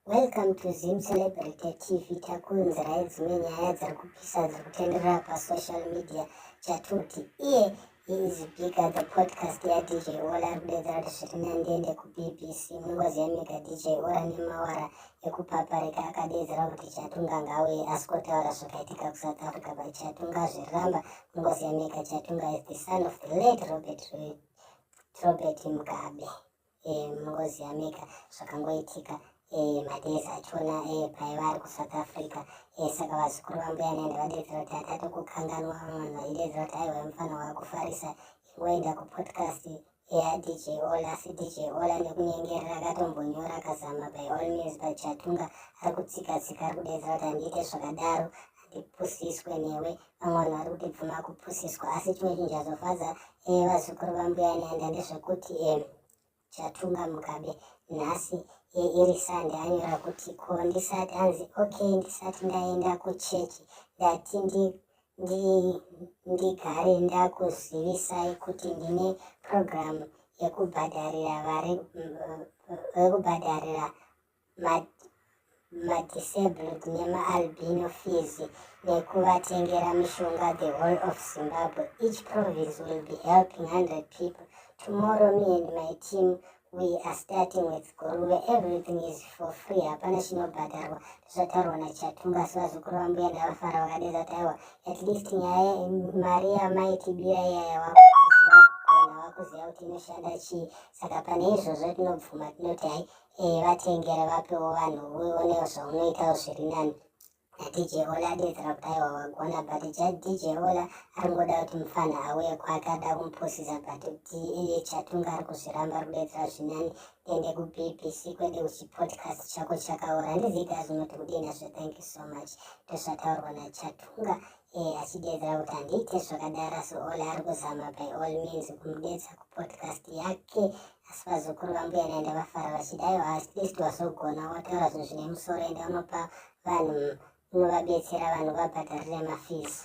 Welcome to Zim Celebrity TV. Takunzira idzimwe nyaya dziri kupisa dziri kutenderera pasocial media. Chatuti iye is bigger the podcast ya DJ Ola ari kudedzera kuti zviri nandiende kuBBC. Munongoziva mega DJ Ola nemawara ekupaparika akadedzera kuti Chatunga ngauye asikotaura zvakaitika kuSouth Africa paChatunga zviramba. Munongoziva mega Chatunga is the son of the late Robert Mugabe. Munongoziva mega zvakangoitika madezi achona paivari kuSouth Africa. Saka vazukuru vambuya nende vadedzera kuti hatati kukanganwa vanhu vaidedzera kuti aiwa mufana wakufarisa ingoenda kupodcast yaDJ Ola. Asi DJ Ola nekunyengerera akatombonyora akazama by all means paChatunga ari kutsika-tsika ari kudedzera kuti handiite zvakadaro, handipusiswe newe. Vamwe vanhu vari kuti bvuma kupusiswa. Asi chimwe chinhu chazofadza vazukuru vambuya nende ndezvekuti Chatunga Mugabe nhasi iri Sunday anyora kuti ko ndisati anzi ndisati ndaenda kuchechi ndati ndigare ndakuzivisai kuti ndine program yekubhadharira ma-disabled nema-albino fees nekuvatengera mishonga the whole of Zimbabwe. Each province will be helping 100 people. Tomorrow me and my team we are starting with Guruwe. Everything is for free. Hapana chinobhadharwa. Zvataurwa naChatunga. So vazukuru vambuya ndavafara vakadedza kuti aiwa at least nyaya mari yamaitibira iyaya wakuziva kuti inoshanda chii. Saka pane izvozvo tinobvuma tinoti hai vatengere vapewo vanhu uonewo zvaunoitawo zviri nani. DJ Ola adedzera kuti aiwa wagona, but DJ Ola aringoda kuti mufana auye kwake ada kumupusisa, but Chatunga ari kuzviramba ari kudedzera zvinani. Tiende kuBBC kwede kuchipodcast chako chakaora. Handizivi zvinoti kudini nazvo. Thank you so much. Ndozvataurwa naChatunga achidedzera kuti handiite zvakadaro. So Ola ari kuzama by all means kumudedza kupodcast yake. Asi vazukuru vambuya nende vafara vachida aiwa at least wazogona wataura zvinhu zvine musoro ende unopa vanhu unovabetsera vanhu vabhadharire mafees.